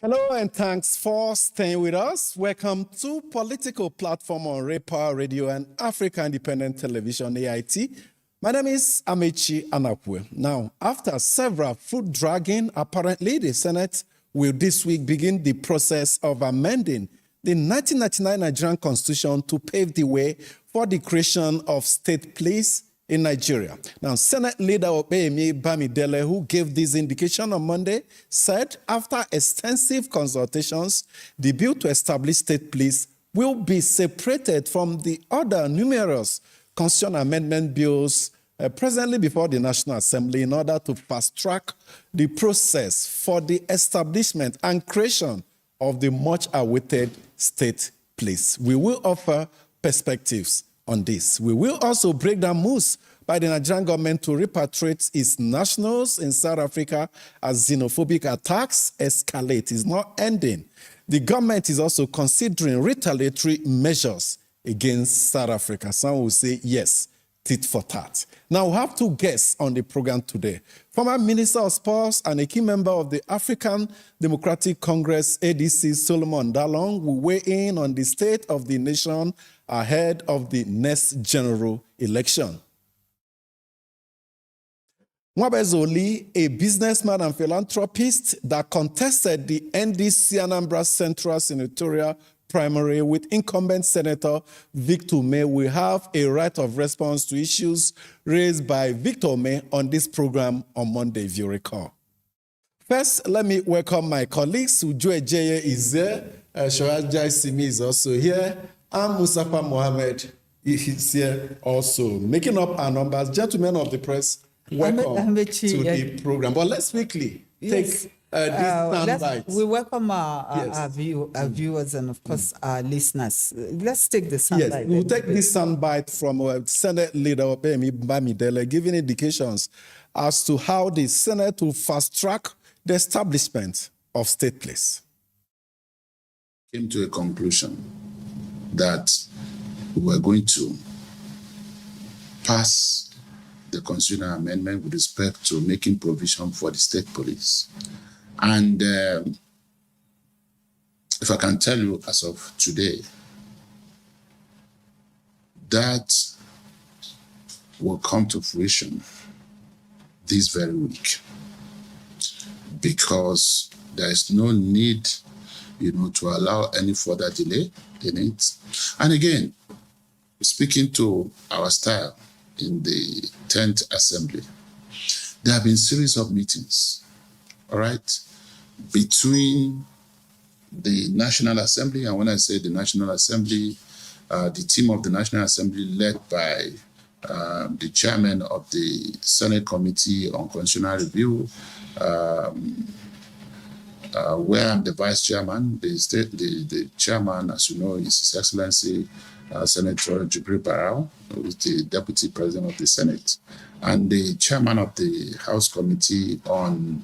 Hello and thanks for staying with us. Welcome to Political Platform on Repa Radio and Africa Independent Television, AIT. My name is Amechi Anapwe. Now, after several foot dragging, apparently the Senate will this week begin the process of amending the 1999 Nigerian Constitution to pave the way for the creation of state police in Nigeria. Now, Senate Leader Opeyemi Bamidele, who gave this indication on Monday, said after extensive consultations, the bill to establish state police will be separated from the other numerous constitutional amendment bills presently before the National Assembly in order to fast-track the process for the establishment and creation of the much-awaited state police. We will offer perspectives on this. We will also break down moves by the Nigerian government to repatriate its nationals in South Africa as xenophobic attacks escalate. It's not ending. The government is also considering retaliatory measures against South Africa. Some will say yes, tit for tat. Now, we have two guests on the program today. Former Minister of Sports and a key member of the African Democratic Congress, ADC, Solomon Dalung, will weigh in on the state of the nation ahead of the next general election. Mwabezoli, a businessman and philanthropist that contested the NDC Anambra Central Senatorial primary with incumbent Senator Victor May, will have a right of response to issues raised by Victor May on this program on Monday, if you recall. First, let me welcome my colleagues. Uju Ejeye is there. Shoraja Simi is also here. And Mustafa Mohammed is here also. Making up our numbers. Gentlemen of the press, welcome to the program. But let's quickly take this soundbite. We welcome our viewers and, of course, our listeners. Let's take the soundbite. Yes, we'll take this soundbite from Senate Leader Opeyemi Bamidele, giving indications as to how the Senate will fast-track the establishment of state police. Came to a conclusion that we were going to pass the constitutional amendment with respect to making provision for the state police. And if I can tell you as of today, that will come to fruition this very week, because there is no need, to allow any further delay in it. And again, speaking to our style in the 10th Assembly, there have been series of meetings, all right, between the National Assembly, and when I say the National Assembly, the team of the National Assembly led by the chairman of the Senate Committee on Constitutional Review, where I'm the vice chairman. The chairman, as you know, is His Excellency Senator Jibril Barau, who is the deputy president of the Senate, and the chairman of the House Committee on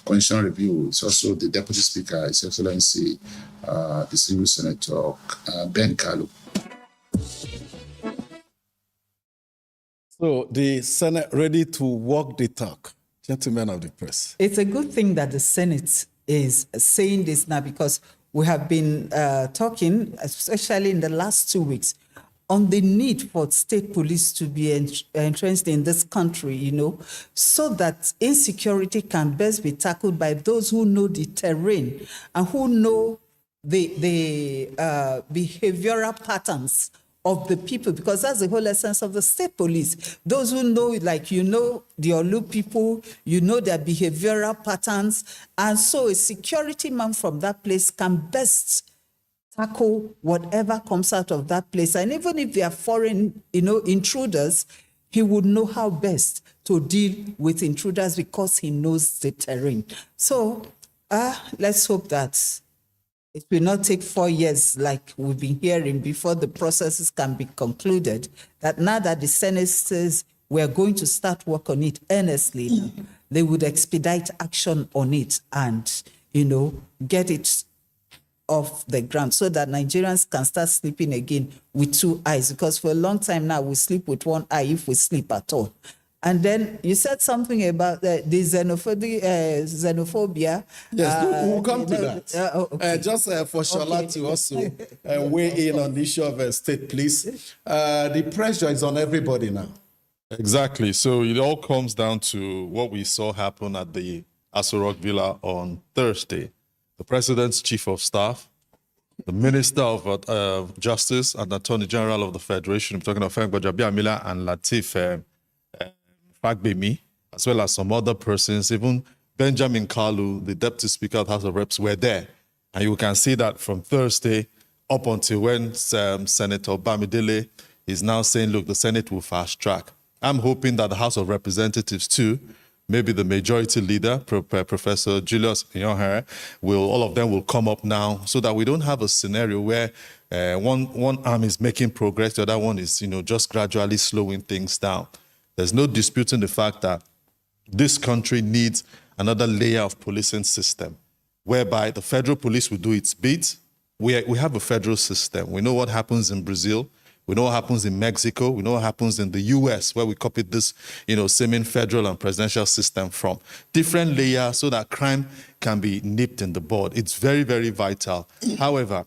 Constitutional Review is also the deputy speaker, His Excellency the Senior Senator Ben Kalu. So the Senate ready to walk the talk. Gentlemen of the press. It's a good thing that the Senate is saying this now, because we have been talking, especially in the last 2 weeks, on the need for state police to be entrenched in this country, so that insecurity can best be tackled by those who know the terrain and who know the behavioral patterns of the people, because that's the whole essence of the state police. Those who know, like, you know, the Olu people, you know their behavioral patterns, and so a security man from that place can best tackle whatever comes out of that place. And even if they are foreign, intruders, he would know how best to deal with intruders because he knows the terrain. So let's hope that it will not take 4 years like we've been hearing before the processes can be concluded, that now that the Senate says we're going to start work on it earnestly, they would expedite action on it and, get it off the ground so that Nigerians can start sleeping again with 2 eyes, because for a long time now we sleep with 1 eye if we sleep at all. And then you said something about the xenophobia. Yes, we'll come to that. Okay. Just for Shola to also weigh in on the issue of state police. The pressure is on everybody now. Exactly. So it all comes down to what we saw happen at the Aso Rock Villa on Thursday. The President's Chief of Staff, the Minister of Justice and Attorney General of the Federation, I'm talking of Frank Gbajabiamila and Lateef Fagbemi, as well as some other persons, even Benjamin Kalu, the Deputy Speaker of the House of Reps, were there. And you can see that from Thursday up until when Senator Bamidele is now saying, look, the Senate will fast track. I'm hoping that the House of Representatives too, maybe the majority leader, Professor Julius Nyong'o, all of them will come up now so that we don't have a scenario where one arm is making progress, the other one is, just gradually slowing things down. There's no disputing the fact that this country needs another layer of policing system whereby the federal police will do its bit. We have a federal system. We know what happens in Brazil. We know what happens in Mexico. We know what happens in the US, where we copied this, same federal and presidential system from. Different layers so that crime can be nipped in the bud. It's very, very vital. However,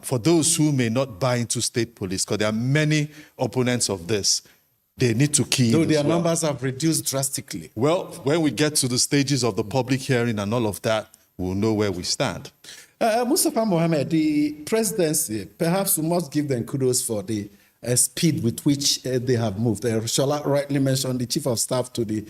for those who may not buy into state police, because there are many opponents of this, they need to key in. Though their numbers have reduced drastically. Well, when we get to the stages of the public hearing and all of that, we'll know where we stand. Mustafa Mohammed, the presidency, perhaps we must give them kudos for the speed with which they have moved. Shola rightly mentioned the Chief of Staff to the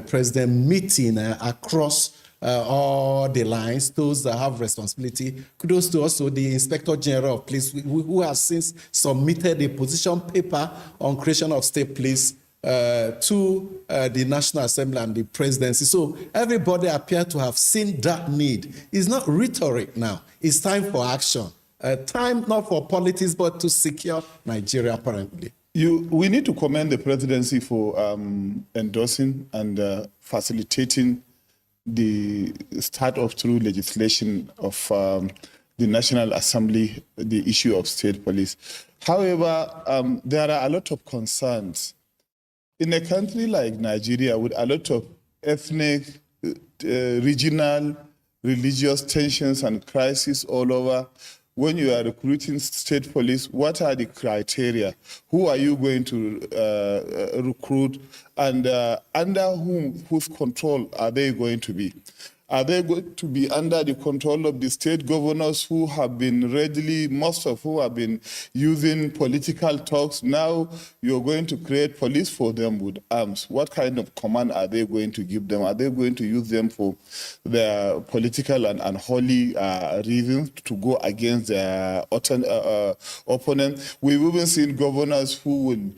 President meeting across all the lines, those that have responsibility. Kudos to also the Inspector General of Police, who has since submitted a position paper on creation of state police to the National Assembly and the presidency. So everybody appears to have seen that need. It's not rhetoric now. It's time for action. Time not for politics, but to secure Nigeria, apparently. We need to commend the presidency for endorsing and facilitating the start of through legislation of the National Assembly, the issue of state police. However, there are a lot of concerns. In a country like Nigeria, with a lot of ethnic, regional, religious tensions and crises all over, when you are recruiting state police, what are the criteria? Who are you going to recruit? And under whose control are they going to be? Are they going to be under the control of the state governors who have been most of who have been using political talks? Now you're going to create police for them with arms. What kind of command are they going to give them? Are they going to use them for their political and unholy reasons to go against their opponent? We've even seen governors who will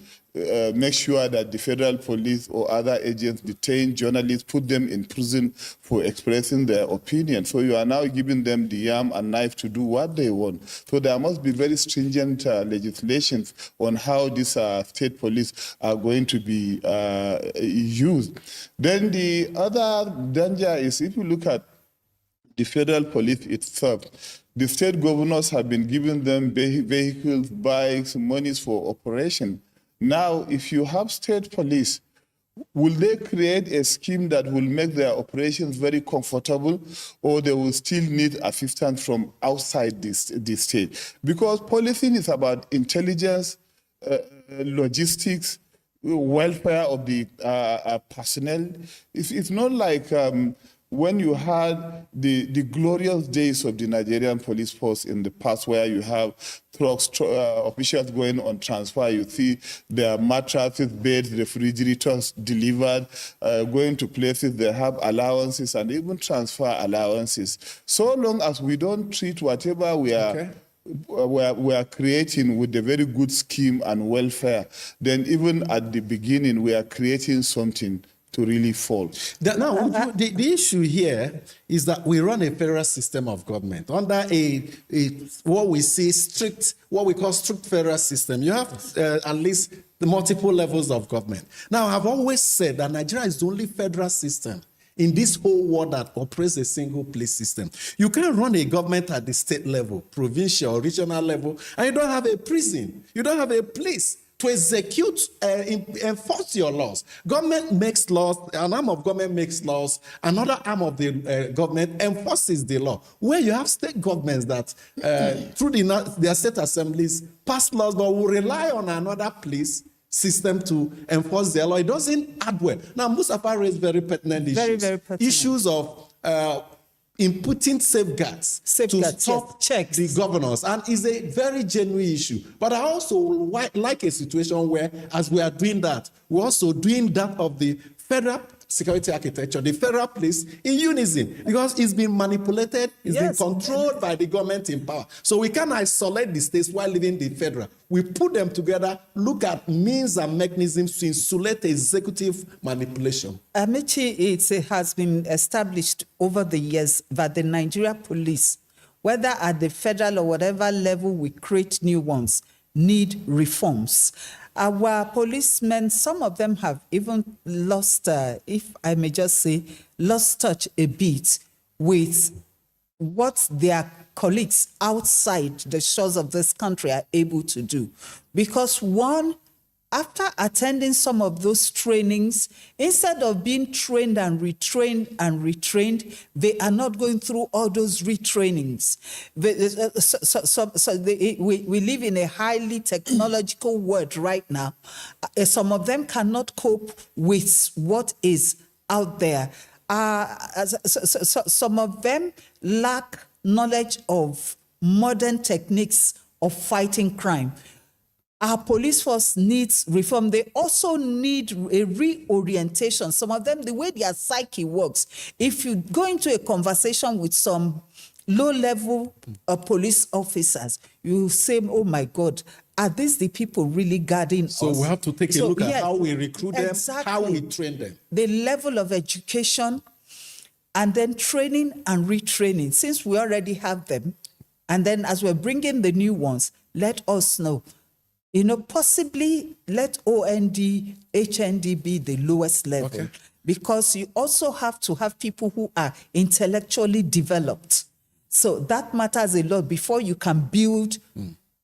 make sure that the federal police or other agents detain journalists, put them in prison for expressing their opinion. So you are now giving them the arm and knife to do what they want. So there must be very stringent legislations on how these state police are going to be used. Then the other danger is if you look at the federal police itself, the state governors have been giving them vehicles, bikes, monies for operation. Now, if you have state police, will they create a scheme that will make their operations very comfortable, or they will still need assistance from outside the state? Because policing is about intelligence, logistics, welfare of the personnel. It's not like when you had the glorious days of the Nigerian police force in the past, where you have trucks, officials going on transfer, you see their mattresses, beds, refrigerators delivered, going to places they have allowances and even transfer allowances. So long as we don't treat whatever we are we are creating with a very good scheme and welfare, then even at the beginning we are creating something to really fall. The issue here is that we run a federal system of government under what we call strict federal system. You have at least the multiple levels of government. Now, I've always said that Nigeria is the only federal system in this whole world that operates a single police system. You can't run a government at the state level, provincial, regional level, and you don't have a prison. You don't have a police to execute, enforce your laws. Government makes laws, an arm of government makes laws, another arm of the government enforces the law. Where you have state governments that, through their state assemblies, pass laws, but will rely on another police system to enforce their law. It doesn't add well. Now, Mustafa raised very pertinent issues. Very, very pertinent. Issues of inputting safeguards to stop checks. the governors, and is a very genuine issue. But I also like a situation where, as we are doing that, we're also doing that of the federal security architecture, the federal police in unison, because it's been manipulated, it's been controlled by the government in power. So we can isolate the states while leaving the federal. We put them together, look at means and mechanisms to insulate executive manipulation. Amechi, it has been established over the years that the Nigeria police, whether at the federal or whatever level we create new ones, need reforms. Our policemen, some of them have even lost, if I may just say, lost touch a bit with what their colleagues outside the shores of this country are able to do. Because one, after attending some of those trainings, instead of being trained and retrained, they are not going through all those retrainings. We live in a highly technological world right now. Some of them cannot cope with what is out there. Some of them lack knowledge of modern techniques of fighting crime. Our police force needs reform. They also need a reorientation. Some of them, the way their psyche works, if you go into a conversation with some low-level police officers, you say, oh my God, are these the people really guarding us? So we have to take a look at how we recruit them, how we train them. The level of education, and then training and retraining. Since we already have them, and then as we're bringing the new ones, let us know. Possibly let OND, HND be the lowest level, because you also have to have people who are intellectually developed. So that matters a lot before you can build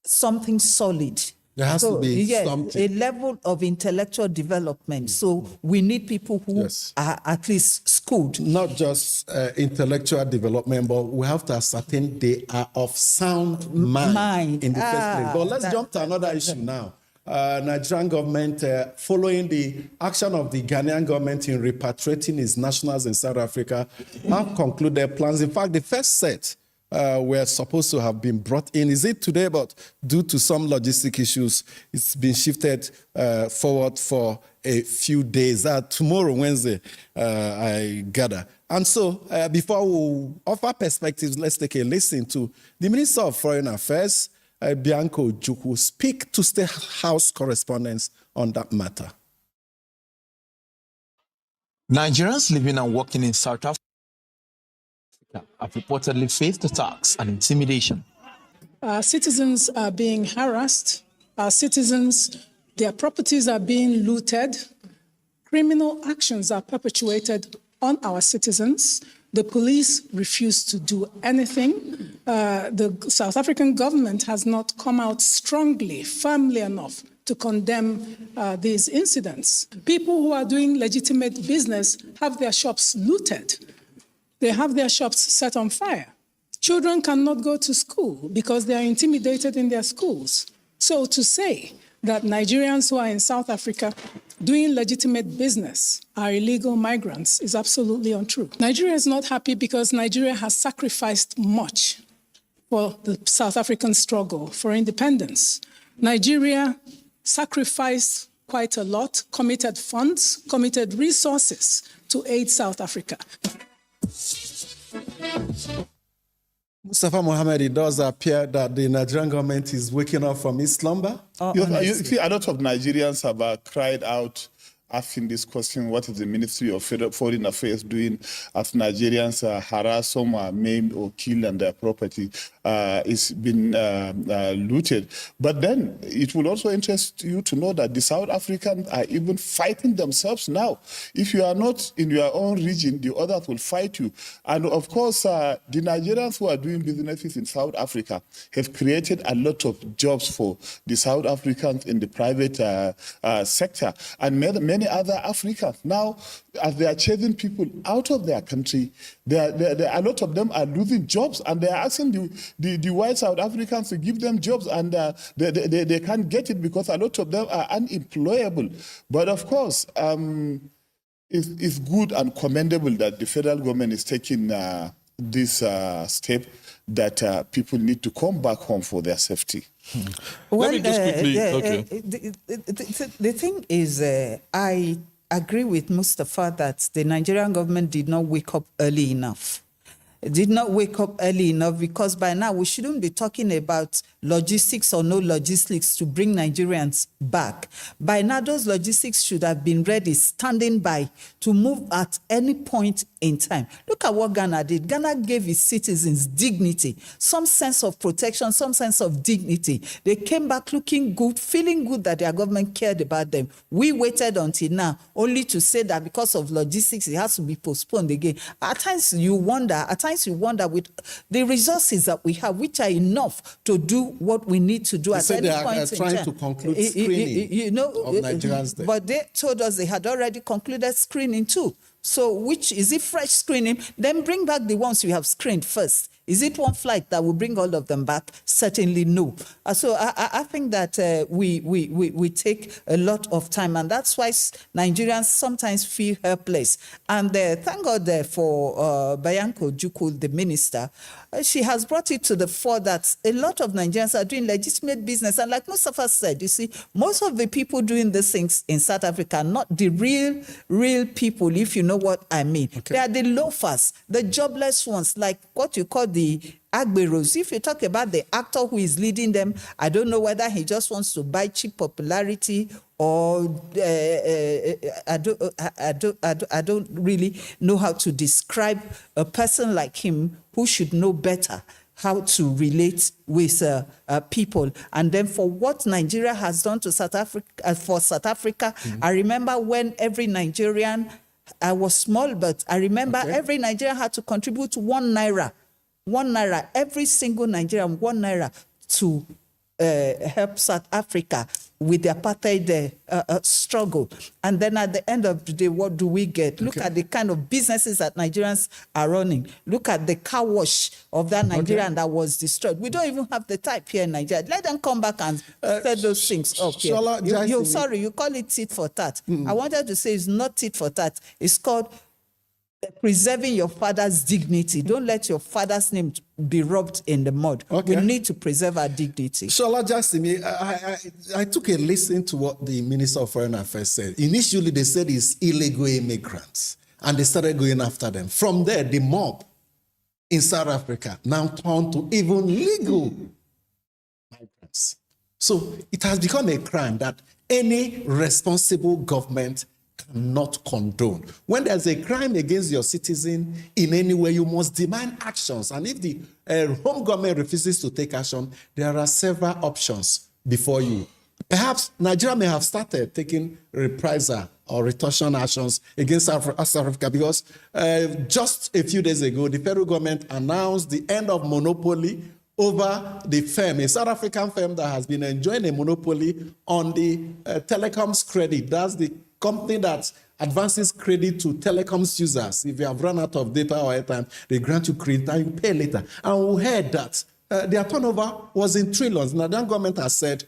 something solid. There has to be something. A level of intellectual development. So we need people who are at least schooled. Not just intellectual development, but we have to ascertain they are of sound mind in the first place. But let's jump to another issue now. Nigerian government, following the action of the Ghanaian government in repatriating its nationals in South Africa, have concluded plans. In fact, the first set were supposed to have been brought in. Is it today? But due to some logistic issues, it's been shifted forward for a few days. Tomorrow, Wednesday, I gather. And so, before we offer perspectives, let's take a listen to the Minister of Foreign Affairs, Bianco Ojukwu, speak to State House correspondents on that matter. Nigerians living and working in South Africa have reportedly faced attacks and intimidation. Our citizens are being harassed. Our citizens, their properties are being looted. Criminal actions are perpetuated on our citizens. The police refuse to do anything. The South African government has not come out strongly, firmly enough to condemn these incidents. People who are doing legitimate business have their shops looted. They have their shops set on fire. Children cannot go to school because they are intimidated in their schools. So to say that Nigerians who are in South Africa doing legitimate business are illegal migrants is absolutely untrue. Nigeria is not happy because Nigeria has sacrificed much for the South African struggle for independence. Nigeria sacrificed quite a lot, committed funds, committed resources to aid South Africa. Mustafa Mohammed, it does appear that the Nigerian government is waking up from its slumber. You see, a lot of Nigerians have cried out asking this question: what is the Ministry of Foreign Affairs doing as Nigerians harass, some are maimed or killed and their property is been looted? But then it will also interest you to know that the South Africans are even fighting themselves now. If you are not in your own region, the others will fight you. And of course, the Nigerians who are doing businesses in South Africa have created a lot of jobs for the South Africans in the private sector. And many other Africans now, as they are chasing people out of their country, a lot of them are losing jobs, and they are asking the white South Africans to give them jobs, and they can't get it because a lot of them are unemployable. But of course, it's good and commendable that the federal government is taking this step that people need to come back home for their safety. Let me just quickly. The thing is, I agree with Mustafa that the Nigerian government did not wake up early enough. Did not wake up early enough, because by now we shouldn't be talking about logistics or no logistics to bring Nigerians back. By now, those logistics should have been ready, standing by to move at any point in time. Look at what Ghana did. Ghana gave its citizens dignity, some sense of protection, some sense of dignity. They came back looking good, feeling good that their government cared about them. We waited until now only to say that because of logistics, it has to be postponed again. At times you wonder with the resources that we have, which are enough to do what we need to do at any point in time. They are trying to conclude screening of Nigerians there. But they told us they had already concluded screening too. So which is it, fresh screening? Then bring back the ones you have screened first. Is it one flight that will bring all of them back? Certainly no. So I think that we take a lot of time, and that's why Nigerians sometimes feel helpless. And thank God for Bayanko Juku, the minister. She has brought it to the fore that a lot of Nigerians are doing legitimate business. And like Mustafa said, you see, most of the people doing these things in South Africa are not the real people, if you know what I mean. Okay. They are the loafers, the jobless ones, like what you call the Agberos. If you talk about the actor who is leading them, I don't know whether he just wants to buy cheap popularity or I don't really know how to describe a person like him who should know better how to relate with people. And then for what Nigeria has done to South Africa, I remember when every Nigerian, I was small, but I remember every Nigerian had to contribute 1 naira. 1 naira, every single Nigerian, 1 naira to help South Africa with the apartheid struggle. And then at the end of the day, what do we get? Look at the kind of businesses that Nigerians are running. Look at the car wash of that Nigerian that was destroyed. We don't even have the type here in Nigeria. Let them come back and set those things up here. Sorry, you call it tit for tat. I wanted to say it's not tit for tat. It's called preserving your father's dignity. Don't let your father's name be rubbed in the mud. We need to preserve our dignity. Shola Jasimi, I took a listen to what the Minister of Foreign Affairs said. Initially, they said it's illegal immigrants, and they started going after them. From there, the mob in South Africa now turned to even legal migrants. So it has become a crime that any responsible government cannot condone. When there's a crime against your citizen in any way, you must demand actions. And if the home government refuses to take action, there are several options before you. Perhaps Nigeria may have started taking reprisal or retortion actions against South Africa because just a few days ago, the federal government announced the end of monopoly over the firm, a South African firm that has been enjoying a monopoly on the telecoms credit. That's the company that advances credit to telecoms users. If you have run out of data or airtime, they grant you credit and you pay later. And we heard that their turnover was in trillions. Now, the government has said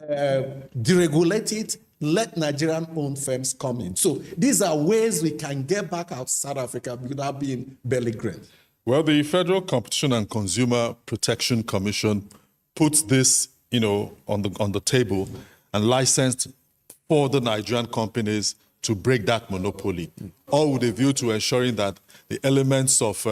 deregulate it, let Nigerian-owned firms come in. So these are ways we can get back out South Africa without being belligerent. Well, the Federal Competition and Consumer Protection Commission puts this, on the table and licensed for the Nigerian companies to break that monopoly, all with a view to ensuring that the elements of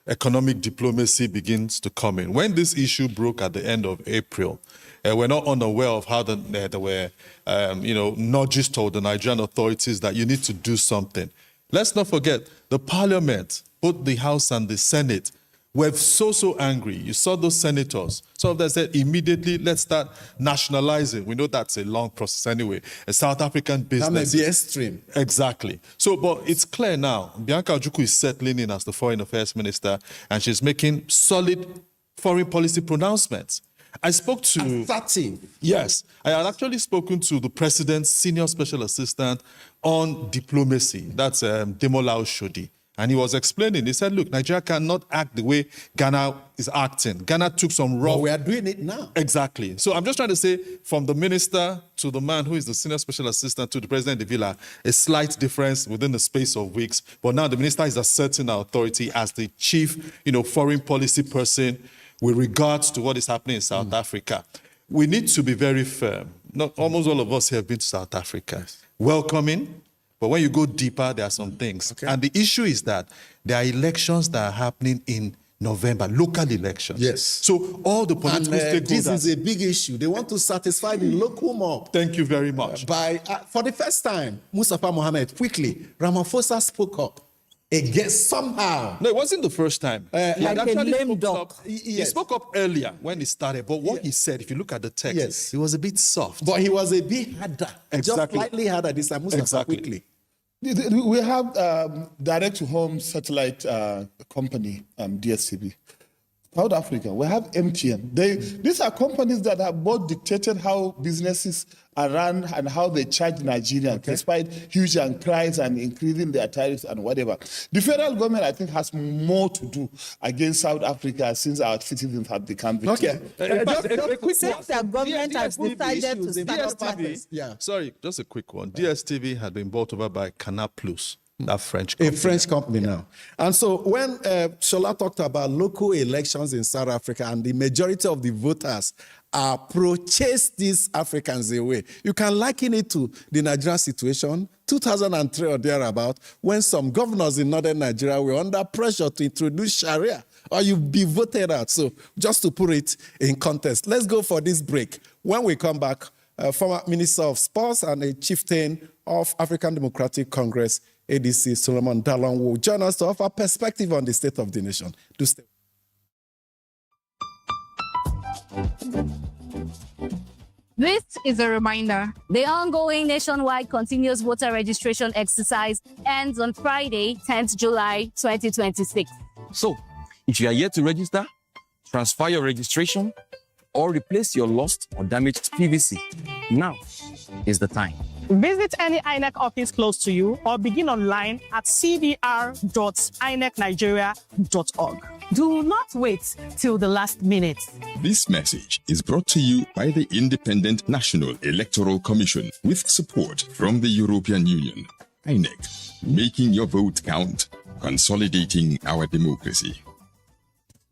economic diplomacy begins to come in. When this issue broke at the end of April, we're not unaware of how there were, nudges told the Nigerian authorities that you need to do something. Let's not forget, the Parliament, both the House and the Senate, were so angry. You saw those senators. Some of them said, immediately, let's start nationalizing. We know that's a long process anyway. A South African business. That may be extreme. Exactly. So, but it's clear now. Bianca Ojukwu is settling in as the Foreign Affairs Minister, and she's making solid foreign policy pronouncements. I spoke to... Assertive. Yes. I had actually spoken to the President's Senior Special Assistant on diplomacy. That's Demola Oshodi. And he was explaining, he said, look, Nigeria cannot act the way Ghana is acting. Ghana took some rough... But we are doing it now. Exactly. So I'm just trying to say, from the minister to the man who is the senior special assistant to the president of the villa, a slight difference within the space of weeks. But now the minister is asserting our authority as the chief, foreign policy person with regards to what is happening in South Africa. We need to be very firm. Not almost all of us here have been to South Africa. Welcoming. But when you go deeper, there are some things. Okay. And the issue is that there are elections that are happening in November, local elections. Yes. So all the political stakeholders... This is a big issue. They want to satisfy the local mob. Thank you very much. For the first time, Mustafa Mohammed, quickly, Ramaphosa spoke up against somehow. No, it wasn't the first time. Like a lame duck. He spoke up earlier when he started, but what he said, if you look at the text, he was a bit soft. But he was a bit harder. Exactly. Just slightly harder this time. Mustafa, quickly. We have direct-to-home satellite company, DSTV. South Africa, we have MTN. These are companies that have both dictated how businesses are run and how they charge Nigerians, despite huge cries and increasing their tariffs and whatever. The federal government, I think, has more to do against South Africa since our citizens have become victims. Just a quick one. The government has decided to stand up matters. Sorry, just a quick one. DSTV had been bought over by Canal Plus. That French company. A French company now. And so when Shola talked about local elections in South Africa and the majority of the voters are pro-chase these Africans away, you can liken it to the Nigerian situation, 2003 or thereabout, when some governors in northern Nigeria were under pressure to introduce Sharia, or you'd be voted out. So just to put it in context, let's go for this break. When we come back, former Minister of Sports and a chieftain of African Democratic Congress, ADC Solomon Dalung, will join us to offer perspective on the state of the nation. Do stay. This is a reminder. The ongoing nationwide continuous voter registration exercise ends on Friday, 10th July 2026. So, if you are yet to register, transfer your registration, or replace your lost or damaged PVC, now is the time. Visit any INEC office close to you or begin online at cdr.inecnigeria.org. Do not wait till the last minute. This message is brought to you by the Independent National Electoral Commission with support from the European Union. INEC, making your vote count, consolidating our democracy.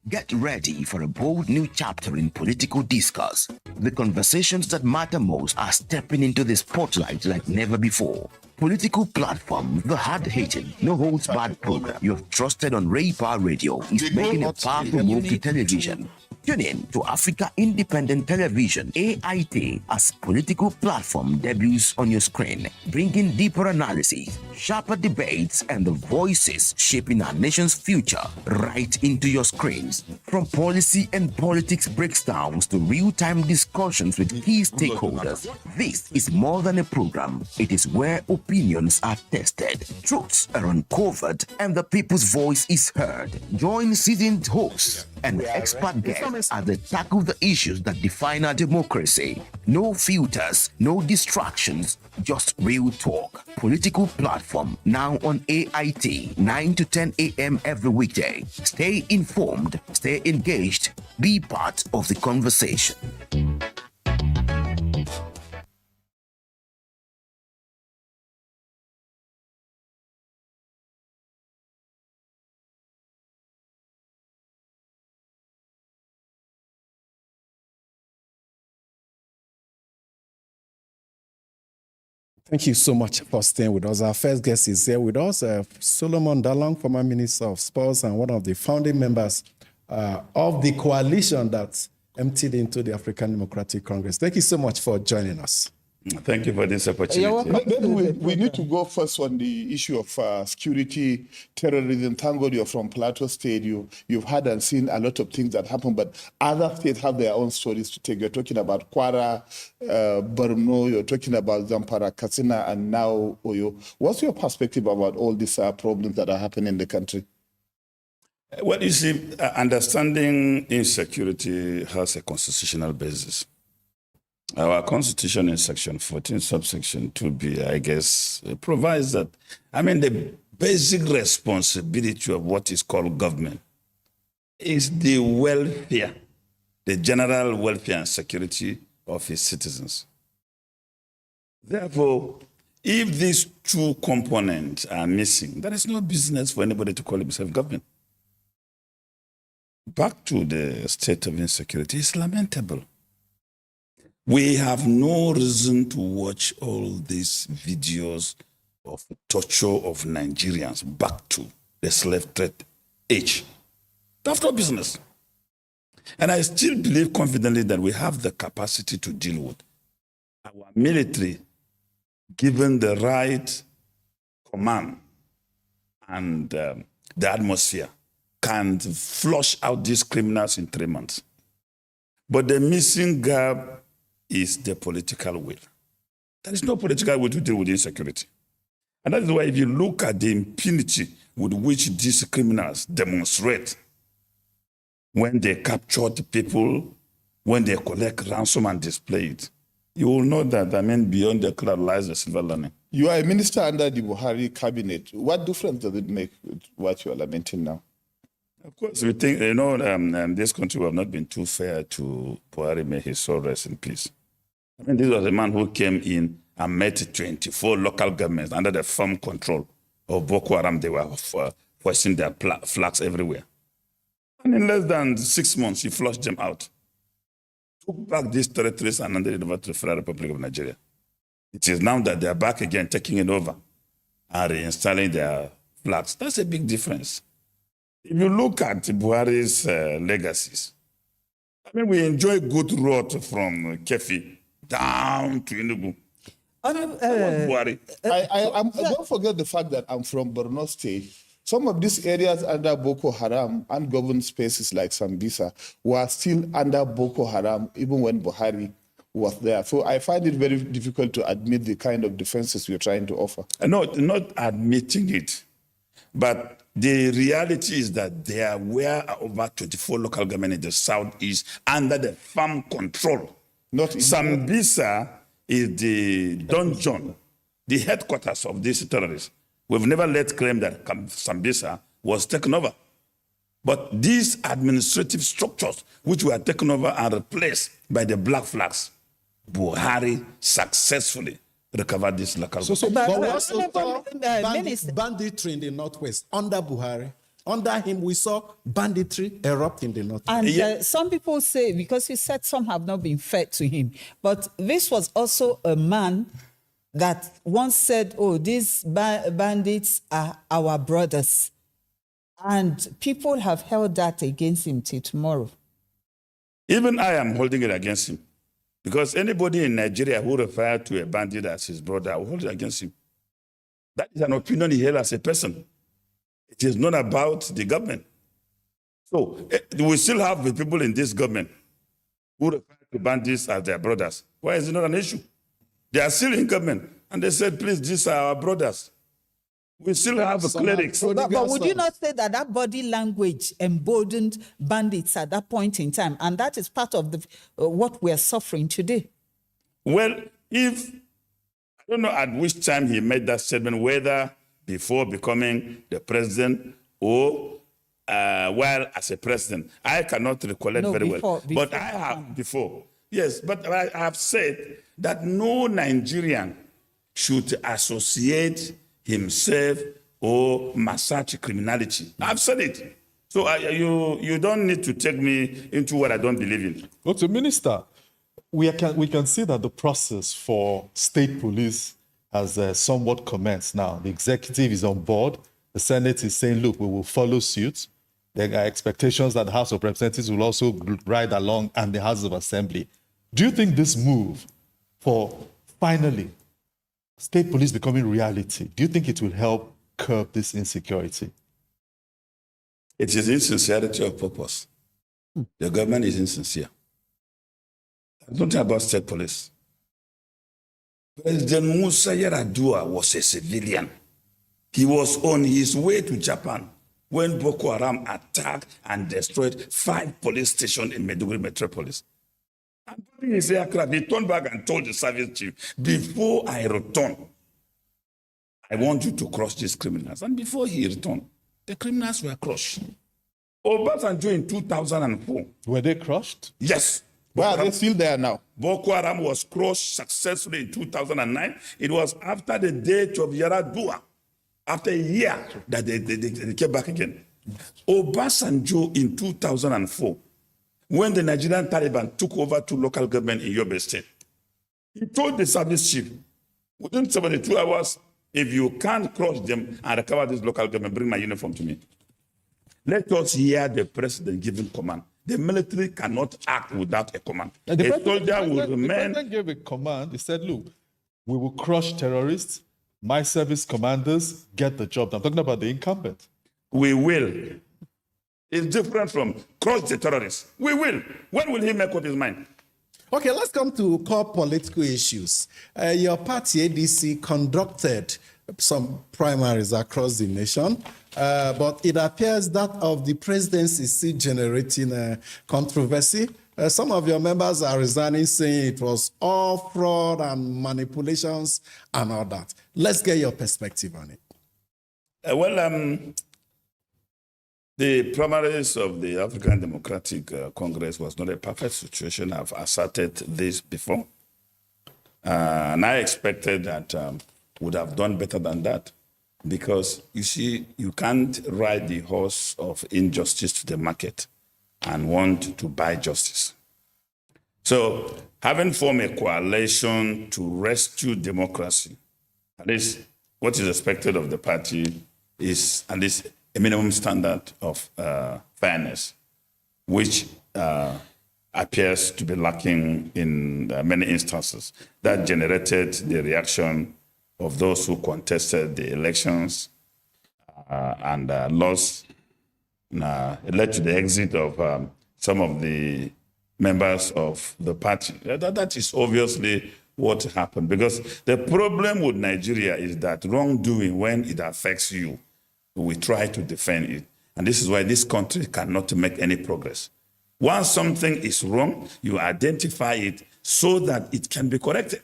Get ready for a bold new chapter in political discourse. The conversations that matter most are stepping into the spotlight like never before. Political platform, the hard-hitting, no-holds-barred program you have trusted on Raypower Radio is making a powerful move to television. Tune in to Africa Independent Television, AIT, as political platform debuts on your screen, bringing deeper analysis, sharper debates, and the voices shaping our nation's future right into your screens. From policy and politics breakdowns to real-time discussions with key stakeholders, this is more than a program. It is where opinions are tested, truths are uncovered, and the people's voice is heard. Join seasoned hosts and expert guests as they tackle the issues that define our democracy. No filters, no distractions, just real talk. Political platform now on AIT, 9 to 10 a.m. every weekday. Stay informed, stay engaged, be part of the conversation. Thank you so much for staying with us. Our first guest is here with us, Solomon Dalung, former Minister of Sports and one of the founding members of the coalition that emptied into the African Democratic Congress. Thank you so much for joining us. Thank you for this opportunity. We need to go first on the issue of security, terrorism. Thank God you're from Plateau State. You've had and seen a lot of things that happen, but other states have their own stories to take. You're talking about Kwara, Borno, you're talking about Zamfara, Katsina, and now Oyo. What's your perspective about all these problems that are happening in the country? Well, you see, understanding insecurity has a constitutional basis. Our Constitution in Section 14, subsection 2B, I guess, provides that, the basic responsibility of what is called government is the welfare, the general welfare and security of its citizens. Therefore, if these two components are missing, there is no business for anybody to call himself government. Back to the state of insecurity, it's lamentable. We have no reason to watch all these videos of torture of Nigerians back to the slave trade age. That's no business. And I still believe confidently that we have the capacity to deal with our military, given the right command and the atmosphere, can flush out these criminals in 3 months. But the missing gap is the political will. There is no political will to deal with insecurity. And that is why if you look at the impunity with which these criminals demonstrate when they capture the people, when they collect ransom and display it, you will know that, beyond the cloud lies the silver lining. You are a minister under the Buhari cabinet. What difference does it make with what you are lamenting now? Of course, we think, this country have not been too fair to Buhari, may his soul rest in peace. This was a man who came in and met 24 local governments under the firm control of Boko Haram. They were hoisting their flags everywhere. And in less than 6 months, he flushed them out. Took back these territories and handed it over to the Federal Republic of Nigeria. It is now that they are back again, taking it over and reinstalling their flags. That's a big difference. If you look at Buhari's legacies, we enjoy good road from Kefi down to Enugu. Don't forget the fact that I'm from Borno State. Some of these areas under Boko Haram, ungoverned spaces like Sambisa, were still under Boko Haram even when Buhari was there. So I find it very difficult to admit the kind of defenses you're trying to offer. No, not admitting it, but the reality is that there were over 24 local governments in the southeast under the firm control. Sambisa is the dungeon, the headquarters of these terrorists. We've never let claim that Sambisa was taken over. But these administrative structures, which were taken over and replaced by the black flags, Buhari successfully recovered this local banditry in the Northwest under Buhari. Under him, we saw banditry erupt in the Northwest. And some people say, because he said some have not been fed to him, but this was also a man that once said, these bandits are our brothers. And people have held that against him till tomorrow. Even I am holding it against him. Because anybody in Nigeria who refers to a bandit as his brother, I will hold it against him. That is an opinion he held as a person. It is not about the government. So we still have the people in this government who refer to bandits as their brothers. Why is it not an issue? They are still in government. And they said, please, these are our brothers. We still have clerics. But would you not say that body language emboldened bandits at that point in time? And that is part of what we are suffering today. Well, I don't know at which time he made that statement, whether before becoming the president or while as a president. I cannot recollect very well. But I have before. Yes, but I have said that no Nigerian should associate himself or massage criminality. I've said it. So you don't need to take me into what I don't believe in. Look, so Minister, we can see that the process for state police has somewhat commenced now. The executive is on board. The Senate is saying, look, we will follow suit. There are expectations that the House of Representatives will also ride along and the House of Assembly. Do you think this move for finally state police becoming reality, do you think it will help curb this insecurity? It is insincerity of purpose. The government is insincere. There's nothing about state police. President Musa Yar'Adua was a civilian. He was on his way to Japan when Boko Haram attacked and destroyed 5 police stations in Maiduguri metropolis. And during his aircraft, he turned back and told the service chief, before I return, I want you to crush these criminals. And before he returned, the criminals were crushed. Obasanjo in 2004. Were they crushed? Yes. Well, they're still there now. Boko Haram was crushed successfully in 2009. It was after the death of Yar'Adua, after a year, that they came back again. Obasanjo in 2004, when the Nigerian Taliban took over 2 local government in Yobe State, he told the service chief, within 72 hours, if you can't crush them and recover this local government, bring my uniform to me. Let us hear the president giving command. The military cannot act without a command. A soldier will remain. The president gave a command. He said, look, we will crush terrorists. My service commanders get the job. I'm talking about the incumbent. We will. It's different from crush the terrorists. We will. When will he make up his mind? Okay, let's come to core political issues. Your party, ADC, conducted some primaries across the nation, but it appears that of the presidency is still generating controversy. Some of your members are resigning, saying it was all fraud and manipulations and all that. Let's get your perspective on it. The primaries of the African Democratic Congress was not a perfect situation. I've asserted this before. And I expected that would have done better than that. Because, you see, you can't ride the horse of injustice to the market and want to buy justice. So, having formed a coalition to rescue democracy, at least what is expected of the party is at least a minimum standard of fairness, which appears to be lacking in many instances. That generated the reaction of those who contested the elections and lost. It led to the exit of some of the members of the party. That is obviously what happened, because the problem with Nigeria is that wrongdoing, when it affects you, we try to defend it. And this is why this country cannot make any progress. Once something is wrong, you identify it so that it can be corrected.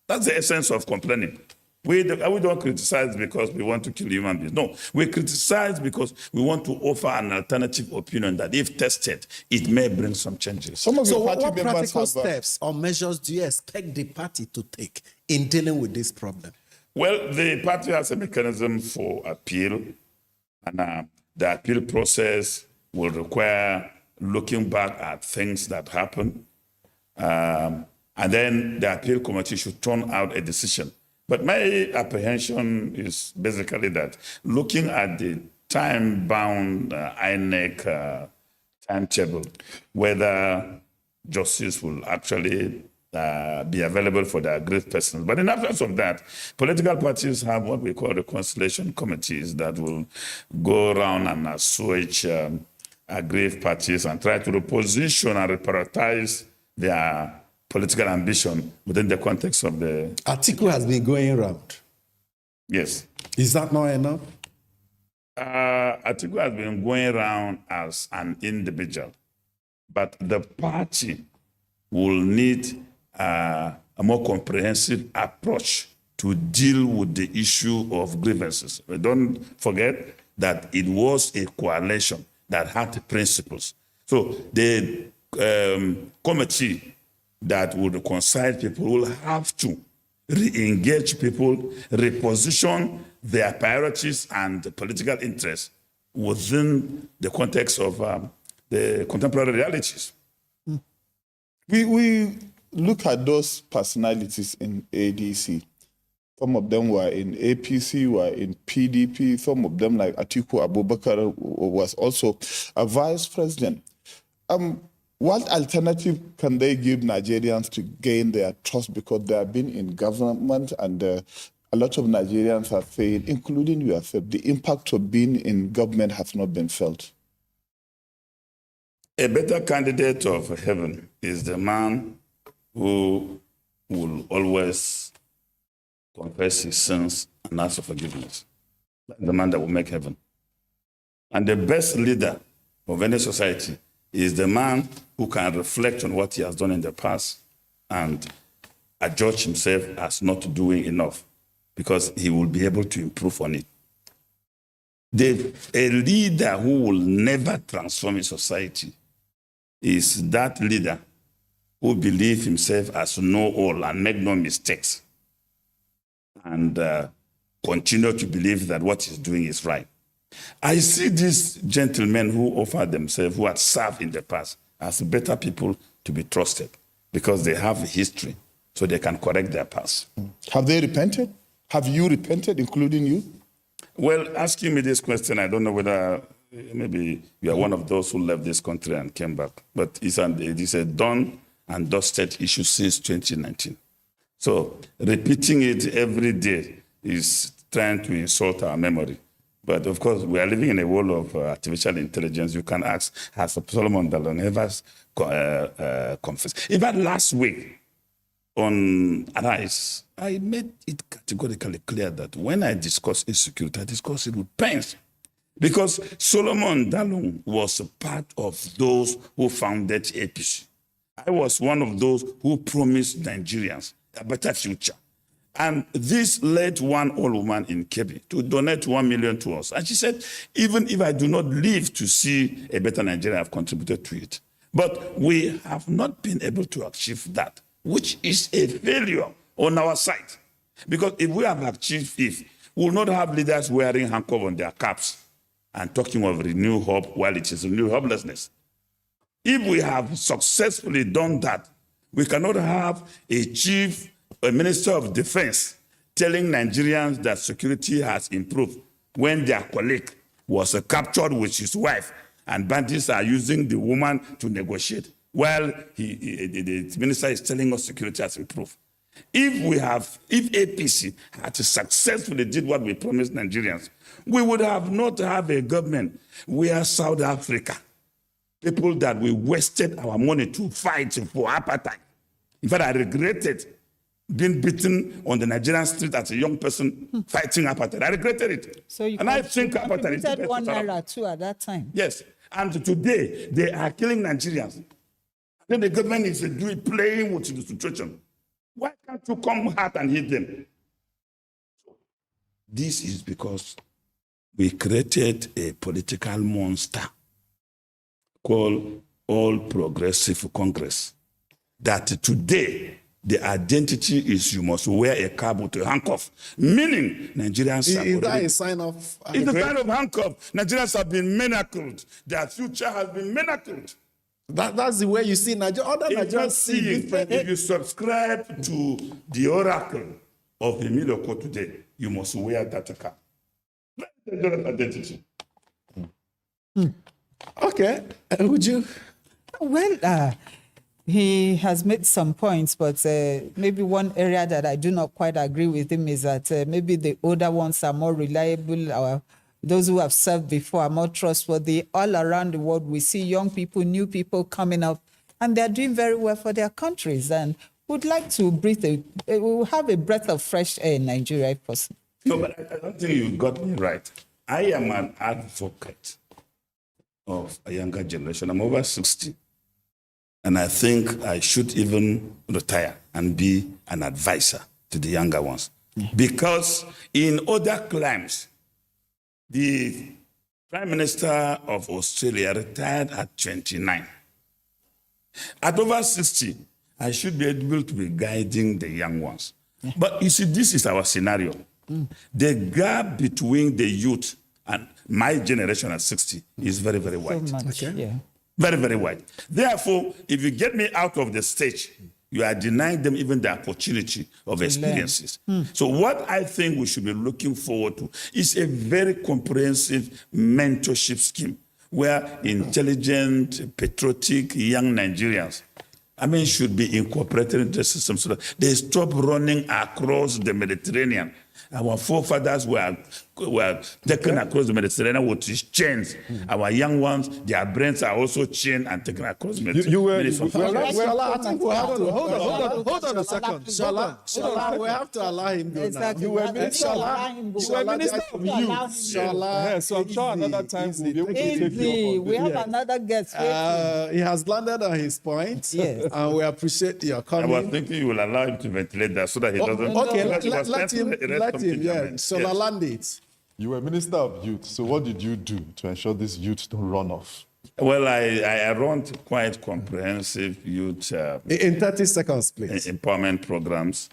That's the essence of complaining. We don't criticize because we want to kill human beings. No, we criticize because we want to offer an alternative opinion that, if tested, it may bring some changes. So what practical steps or measures do you expect the party to take in dealing with this problem? Well, the party has a mechanism for appeal, and the appeal process will require looking back at things that happened, and then the appeal committee should turn out a decision. But my apprehension is basically that, looking at the time-bound INEC timetable, whether justice will actually be available for the aggrieved persons. But in absence of that, political parties have what we call reconciliation committees that will go around and assuage aggrieved parties and try to reposition and reprioritize their political ambition within the context of the... Article has been going around. Yes. Is that not enough? Article has been going around as an individual, but the party will need a more comprehensive approach to deal with the issue of grievances. But don't forget that it was a coalition that had principles. So the committee that would reconcile people will have to re-engage people, reposition their priorities and political interests within the context of the contemporary realities. We look at those personalities in ADC. Some of them were in APC, were in PDP. Some of them, like Atiku Abubakar, was also a vice president. What alternative can they give Nigerians to gain their trust? Because they have been in government, and a lot of Nigerians are saying, including yourself, the impact of being in government has not been felt. A better candidate of heaven is the man who will always confess his sins and ask for forgiveness. The man that will make heaven. And the best leader of any society is the man who can reflect on what he has done in the past and adjudge himself as not doing enough, because he will be able to improve on it. A leader who will never transform a society is that leader who believes himself as know-all and make no mistakes, and continue to believe that what he's doing is right. I see these gentlemen who offer themselves, who had served in the past, as better people to be trusted because they have a history, so they can correct their past. Have they repented? Have you repented, including you? Well, asking me this question, I don't know whether maybe you are one of those who left this country and came back, but it is a done and dusted issue since 2019. So repeating it every day is trying to insult our memory. But of course, we are living in a world of artificial intelligence. You can ask, has Solomon Dalung ever confessed? In fact, last week on Arise, I made it categorically clear that when I discuss insecurity, I discuss it with pains. Because Solomon Dalung was a part of those who founded APC. I was one of those who promised Nigerians a better future. And this led one old woman in Kebbi to donate 1 million to us. And she said, even if I do not live to see a better Nigeria, I've contributed to it. But we have not been able to achieve that, which is a failure on our side. Because if we have achieved it, we will not have leaders wearing handcuffs on their caps and talking of renewed hope while it is renewed hopelessness. If we have successfully done that, we cannot have a Minister of Defense telling Nigerians that security has improved when their colleague was captured with his wife and bandits are using the woman to negotiate, while the minister is telling us security has improved. If APC had successfully did what we promised Nigerians, we would have not have a government where South Africa, people that we wasted our money to fight for apartheid. In fact, I regretted being beaten on the Nigerian street as a young person fighting apartheid. I regretted it. So you I think apartheid is the best. $1 too at that time. Yes. And today, they are killing Nigerians. Then the government is playing with the situation. Why can't you come hard and hit them? This is because we created a political monster called All Progressive Congress. That today, the identity is you must wear a cap with a handcuff, meaning Nigerians is that a sign of... It's a sign of handcuff. Nigerians have been manacled. Their future has been manacled. That's the way you see Nigeria. Other Nigerians see different. If you subscribe to the oracle of Emilio Ko today, you must wear that cap. That's identity. Okay. Would you? Well, he has made some points, but maybe one area that I do not quite agree with him is that maybe the older ones are more reliable, or those who have served before are more trustworthy. All around the world, we see young people, new people coming up, and they're doing very well for their countries. And would like to we'll have a breath of fresh air in Nigeria if possible. No, but I don't think you got me right. I am an advocate of a younger generation. I'm over 60. And I think I should even retire and be an advisor to the younger ones. Because in other climes, the Prime Minister of Australia retired at 29. At over 60, I should be able to be guiding the young ones. But you see, this is our scenario. The gap between the youth and my generation at 60 is very, very wide. So much, yeah. Very, very wide. Therefore, if you get me out of the stage, You are denying them even the opportunity of experiences. So what I think we should be looking forward to is a very comprehensive mentorship scheme where intelligent, patriotic young Nigerians, should be incorporated into the system so that they stop running across the Mediterranean. Our forefathers were taken across the Mediterranean with these chains. Our young ones, their brains are also chained and taken across the Mediterranean. Shala, I think we have to hold on a second. Shala, we have to allow him to now. You were minister of youth. Shala, so I'm sure another time we'll be able to take Easy. you We have another guest. he has landed on his point. Yes. And we appreciate your I coming. was thinking you will allow him to ventilate that so that he doesn't. Okay, because let him, yeah. Shala, Yes. land it. You were minister of youth. So what did you do to ensure these youth don't run off? Well, I run quite comprehensive youth In 30 seconds, please. empowerment programs,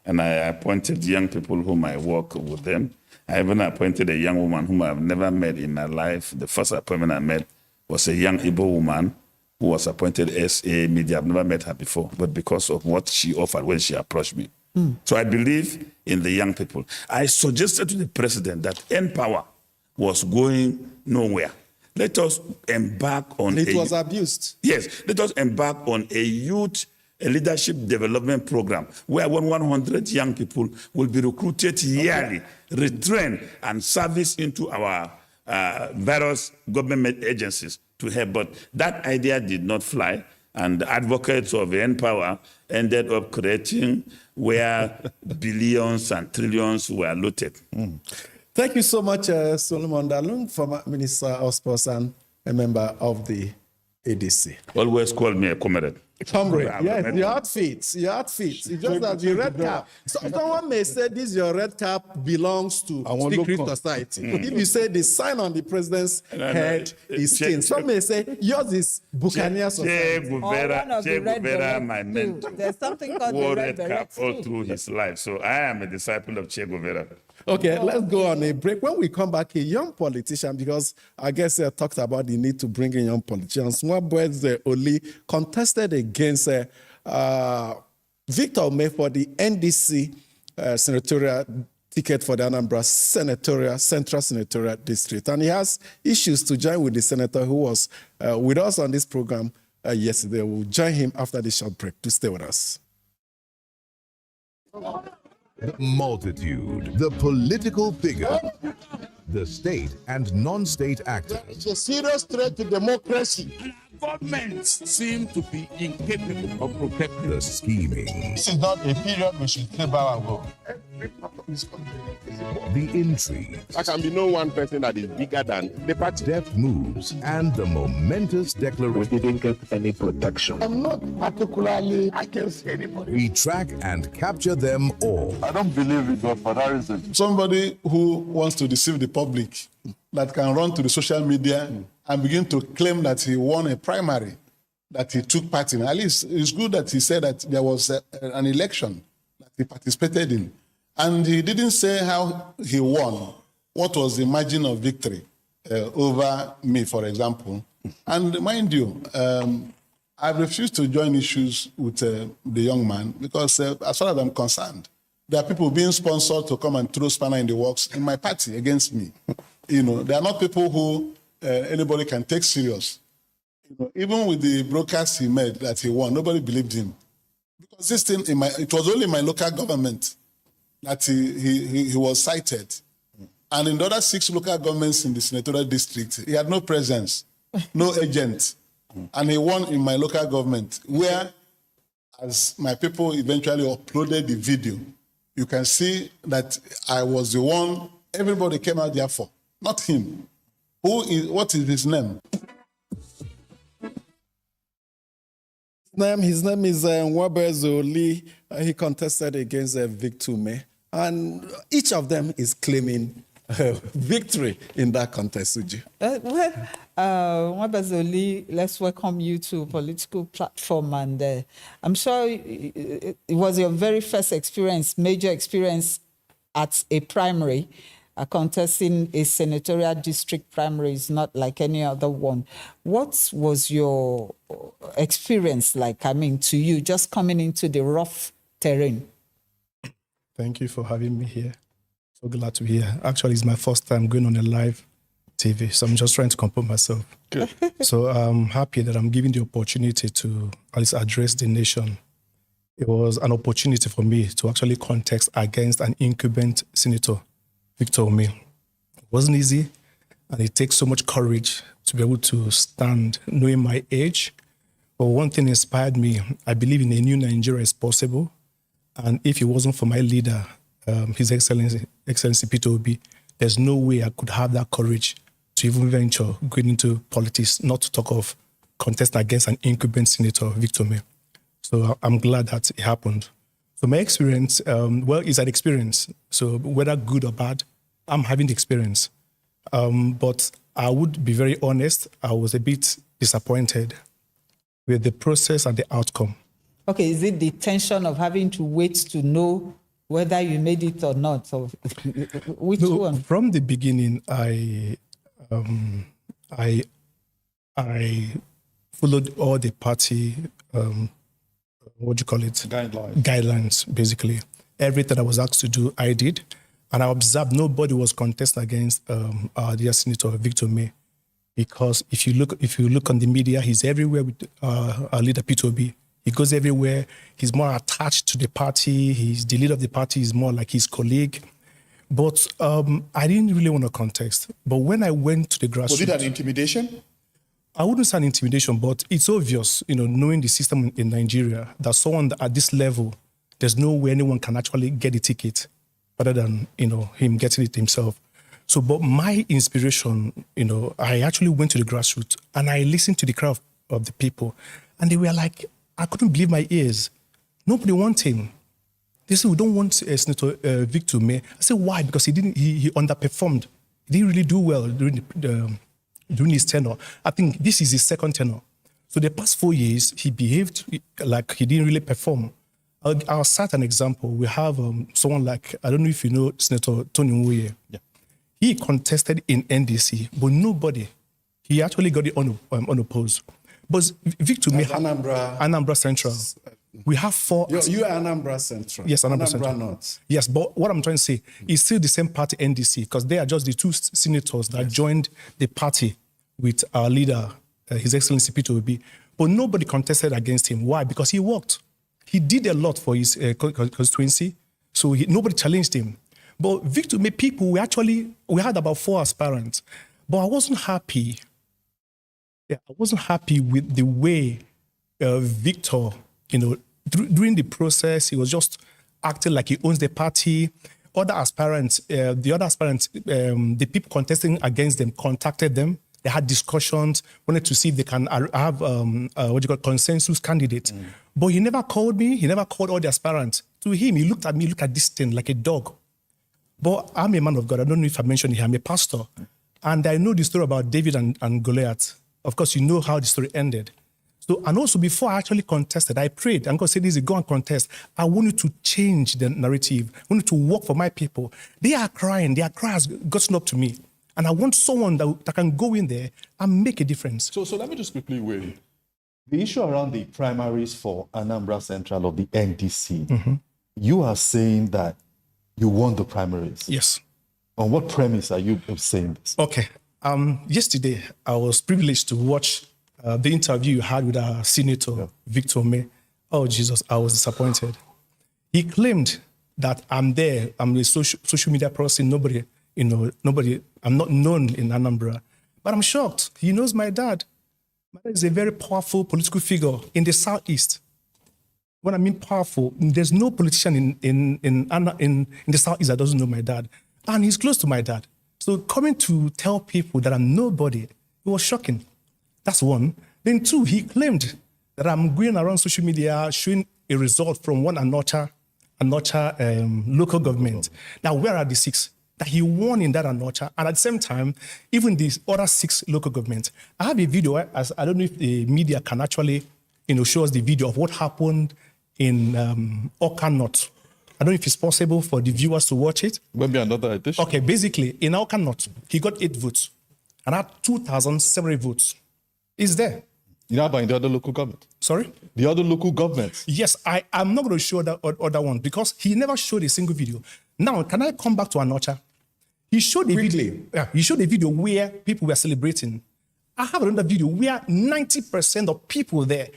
and I appointed young people whom I work with them. I even appointed a young woman whom I've never met in my life. The first appointment I met was a young Igbo woman who was appointed SA Media. I've never met her before, but because of what she offered when she approached me. So I believe in the young people. I suggested to the president that N-Power was going nowhere. Let us embark on It was abused. Yes, let us embark on a youth leadership development program where 100 young people will be recruited yearly, retrained, and serviced into our various government agencies to help. But that idea did not fly, and the advocates of N-Power ended up creating where billions and trillions were looted. Thank you so much, Solomon Dalung, former Minister of Sports and a member of the ADC. Always call me a comrade. Comrade, yes, your outfit. It's just that the red cap. So someone may say this your red cap belongs to secret society. If you say the sign on the president's head is stained, some may say yours is Buccaneer society. Che Guevara, my mentor, There's something called the wore red red cap beret all too. through his life. So I am a disciple of Che Guevara. Okay, let's go on a break. When we come back, a young politician, because I guess I talked about the need to bring in young politicians. Nwabweze Oli contested against Victor May for the NDC senatorial ticket for the Anambra Central Senatorial District. And he has issues to join with the senator who was with us on this program yesterday. We'll join him after this short break. To stay with us. The multitude, the political figure, the state and non-state actors. It's a serious threat to democracy. Governments seem to be incapable of protecting the scheming. This is not a period we should say bow and go. The intrigue. There can be no one person that is bigger than the party. Deft moves and the momentous declaration. We didn't get any protection. I'm not particularly against anybody. We track and capture them all. I don't believe it was for that reason. Somebody who wants to deceive the public, that can run to the social media and begin to claim that he won a primary, that he took part in. At least it's good that he said that there was an election that he participated in. And he didn't say how he won, what was the margin of victory over me, for example. And mind you, I refused to join issues with the young man because as far as I'm concerned, there are people being sponsored to come and throw spanner in the works in my party against me. You know, they are not people who anybody can take serious. You know, even with the broadcast he made that he won, nobody believed him. Because this thing, it was only my local government that he was cited. And in the other 6 local governments in the senatorial district, he had no presence, no agent. And he won in my local government, where, as my people eventually uploaded the video, you can see that I was the one everybody came out there for, not him. What is his name? His name is Nwabweze Oli. He contested against Victor May. And each of them is claiming victory in that contest, Uju. Nwabweze Oli, let's welcome you to Political Platform. And I'm sure it was your very first experience, major experience at a primary. contesting a senatorial district primary is not like any other one. What was your experience like, to you, just coming into the rough terrain? Thank you for having me here. So glad to be here. Actually, it's my first time going on a live TV, so I'm just trying to compose myself. Good. So I'm happy that I'm given the opportunity to at least address the nation. It was an opportunity for me to actually contest against an incumbent senator, Victor Ome. It wasn't easy, and it takes so much courage to be able to stand knowing my age. But one thing inspired me. I believe in a new Nigeria is possible. And if it wasn't for my leader, His Excellency Peter Obi, there's no way I could have that courage to even venture going into politics, not to talk of contesting against an incumbent senator, Victor Ome. So I'm glad that it happened. So my experience, it's an experience. So whether good or bad, I'm having the experience. But I would be very honest, I was a bit disappointed with the process and the outcome. Okay, is it the tension of having to wait to know whether you made it or not? Or which one? From the beginning, I followed all the party, guidelines, basically. Everything I was asked to do, I did. And I observed nobody was contesting against our dear Senator Victor Ome. Because if you look on the media, he's everywhere with our leader, Peter Obi. He goes everywhere. He's more attached to the party. He's the leader of the party. He's more like his colleague. But I didn't really want to contest. But when I went to the grassroots... Was it an intimidation? I wouldn't say an intimidation, but it's obvious, knowing the system in Nigeria, that someone at this level, there's no way anyone can actually get a ticket other than, him getting it himself. So, but my inspiration, I actually went to the grassroots and I listened to the crowd of the people, and they were like, I couldn't believe my ears. Nobody wants him. They said, we don't want Senator Victor Ome. I said, why? Because he underperformed. He didn't really do well during his tenure. I think this is his second tenure. So the past 4 years, he behaved like he didn't really perform. I'll cite an example. We have someone like, I don't know if you know Senator Tony Nwoye. Yeah. He contested in NDC, but nobody. He actually got it unopposed. But Victor Ome, Anambra Central. We have 4. You are Anambra Central. Yes, Anambra Central. North. Yes, but what I'm trying to say is still the same party, NDC, because they are just the 2 senators that joined the party with our leader, His Excellency Peter Obi. But nobody contested against him. Why? Because he worked. He did a lot for his constituency, so nobody challenged him. But Victor Ome people, we had about 4 aspirants, but I wasn't happy. Yeah, I wasn't happy with the way Victor, during the process, he was just acting like he owns the party. The other aspirants, the people contesting against them contacted them. They had discussions, wanted to see if they can have consensus candidate. But he never called me. He never called all the aspirants. To him, he looked at me, looked at this thing like a dog. But I'm a man of God. I don't know if I mentioned it here. I'm a pastor. And I know the story about David and Goliath. Of course, you know how the story ended. So, and also before I actually contested, I prayed. And God said, "This is go and contest. I want you to change the narrative. I want you to work for my people. They are crying. Their cry has gotten up to me. And I want someone that can go in there and make a difference." So let me just quickly weigh the issue around the primaries for Anambra Central of the NDC. You are saying that you won the primaries. Yes. On what premise are you saying this? Okay. Yesterday, I was privileged to watch the interview you had with our senator, Victor Ome. Oh, Jesus, I was disappointed. He claimed that I'm there, I'm a social media person, nobody, I'm not known in Anambra. But I'm shocked. He knows my dad. My dad is a very powerful political figure in the Southeast. When I mean powerful, there's no politician in the Southeast that doesn't know my dad. And he's close to my dad. So coming to tell people that I'm nobody, it was shocking. That's one. Then 2, he claimed that I'm going around social media showing a result from one another local government. Now, where are the 6? That he won in that another, and at the same time, even these other 6 local governments. I have a video, I don't know if the media can actually show us the video of what happened in Oka North, I don't know if it's possible for the viewers to watch it. Maybe another edition. Okay, basically, in Awka North, he got 8 votes and had 2,000 votes. It's there. You know about in the other local government? Sorry? The other local governments? Yes, I'm not going to show that other one because he never showed a single video. Now, can I come back to Anocha? He showed a video. Yeah, he showed a video where people were celebrating. I have another video where 90% of people there,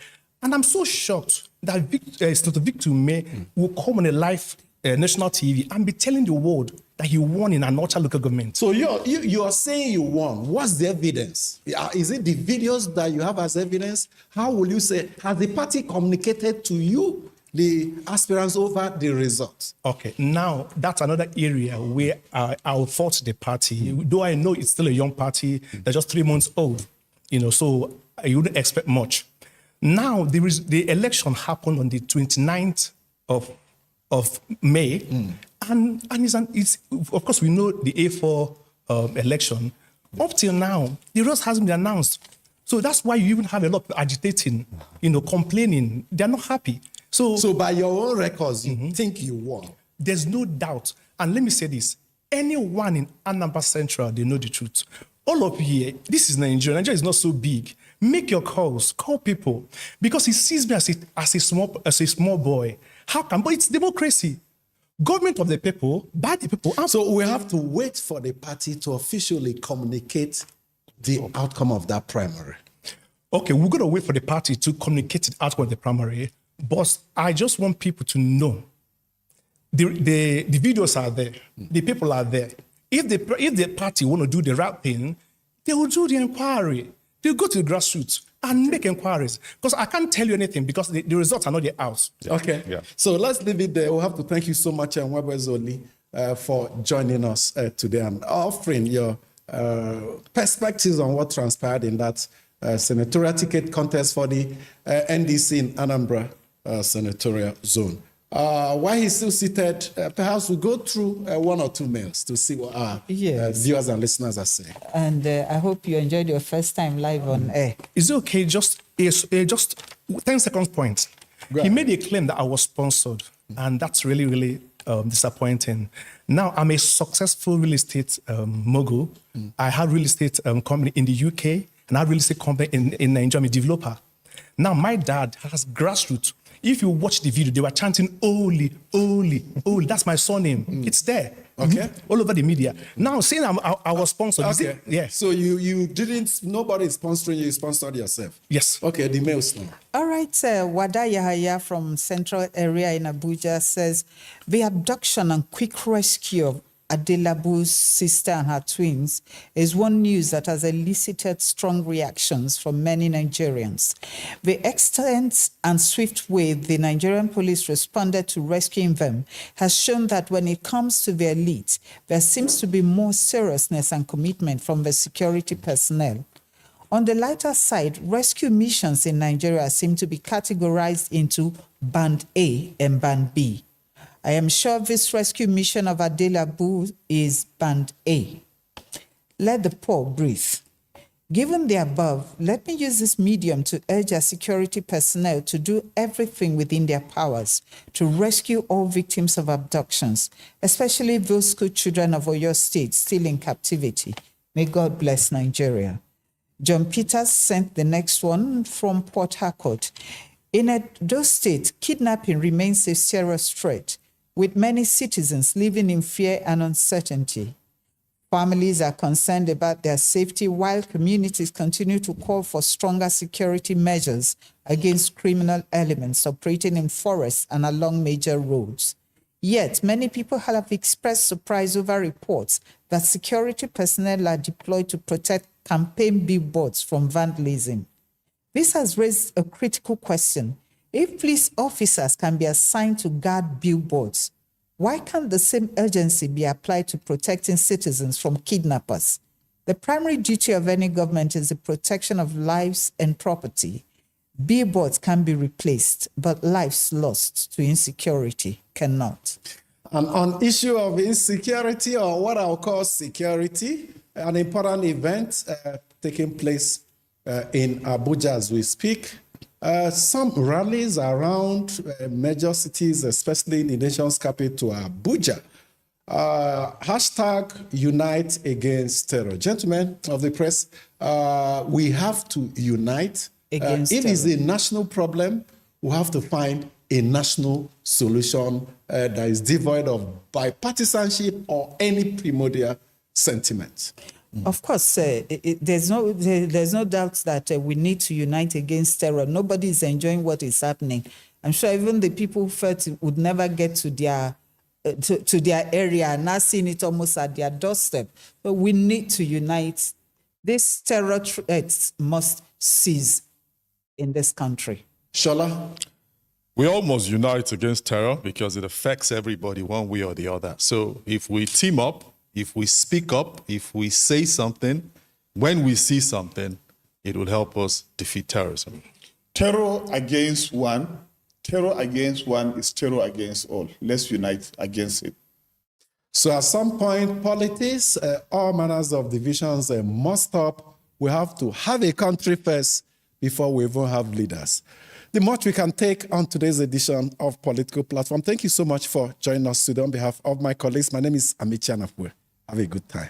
and I'm so shocked that Senator Victor May will come on a live national TV and be telling the world that he won in Anocha local government. So you are saying you won. What's the evidence? Is it the videos that you have as evidence? How will you say, has the party communicated to you the aspirants over the results? Okay, now that's another area where I'll fault the party. Though I know it's still a young party, they're just 3 months old, so I wouldn't expect much. Now, the election happened on the 29th of May, and it's of course, we know the A4 election. Up till now, the results hasn't been announced. So that's why you even have a lot of agitating, complaining. They're not happy. So by your own records, you think you won? There's no doubt. And let me say this. Anyone in Anambra Central, they know the truth. All of you here, this is Nigeria. Nigeria is not so big. Make your calls. Call people. Because he sees me as a small boy. How come? But it's democracy. Government of the people, by the people. So we have to wait for the party to officially communicate the outcome of that primary. Okay, we're going to wait for the party to communicate the outcome of the primary. But I just want people to know the videos are there. The people are there. If the party want to do the right thing, they will do the inquiry. They'll go to the grassroots and make inquiries. Because I can't tell you anything because the results are not yet out. Okay. Yeah. So let's leave it there. We'll have to thank you so much, Nwebe Zoli, for joining us today and offering your perspectives on what transpired in that senatorial ticket contest for the NDC in Anambra Senatorial Zone. While he's still seated, perhaps we'll go through 1 or 2 mails to see what our viewers and listeners are saying. And I hope you enjoyed your first time live on air. Is it okay? Just 10 seconds point. He made a claim that I was sponsored, and that's really, really disappointing. Now, I'm a successful real estate mogul. I have real estate company in the UK, and I have real estate company in Nigeria. I'm a developer. Now, my dad has grassroots. If you watch the video, they were chanting, Oli, Oli, Oli. That's my surname. It's there. Okay. All over the media. Now, saying I was sponsored. Okay. Yeah. So you didn't, nobody is sponsoring you, sponsored yourself? Yes. Okay, the mails now. All right, Wada Yahaya from Central Area in Abuja says, the abduction and quick rescue of Adelabu's sister and her twins is one news that has elicited strong reactions from many Nigerians. The extent and swift way the Nigerian police responded to rescuing them has shown that when it comes to the elite, there seems to be more seriousness and commitment from the security personnel. On the lighter side, rescue missions in Nigeria seem to be categorized into Band A and Band B. I am sure this rescue mission of Adelabu is Band A. Let the poor breathe. Given the above, let me use this medium to urge our security personnel to do everything within their powers to rescue all victims of abductions, especially those school children of Oyo State still in captivity. May God bless Nigeria. John Peters sent the next one from Port Harcourt. In Edo State, kidnapping remains a serious threat, with many citizens living in fear and uncertainty. Families are concerned about their safety while communities continue to call for stronger security measures against criminal elements operating in forests and along major roads. Yet, many people have expressed surprise over reports that security personnel are deployed to protect campaign billboards from vandalism. This has raised a critical question. If police officers can be assigned to guard billboards, why can't the same urgency be applied to protecting citizens from kidnappers? The primary duty of any government is the protection of lives and property. Billboards can be replaced, but lives lost to insecurity cannot. And on issue of insecurity, or what I'll call security, an important event taking place in Abuja as we speak. Some rallies around major cities, especially in the nation's capital, Abuja. Hashtag unite against terror. Gentlemen of the press, we have to unite. Against if terror. it's a national problem, we have to find a national solution that is devoid of bipartisanship or any primordial sentiment. Of course, there's no doubt that we need to unite against terror. Nobody is enjoying what is happening. I'm sure even the people who felt it would never get to their area are now seeing it almost at their doorstep. But we need to unite. This terror threat must cease in this country. Shola? We all must unite against terror because it affects everybody one way or the other. So if we team up, if we speak up, if we say something, when we see something, it will help us defeat terrorism. Terror against one is terror against all. Let's unite against it. So at some point, politics, all manners of divisions must stop. We have to have a country first before we even have leaders. The much we can take on today's edition of Political Platform. Thank you so much for joining us today. On behalf of my colleagues, my name is Amechi Anapwe. Have a good time.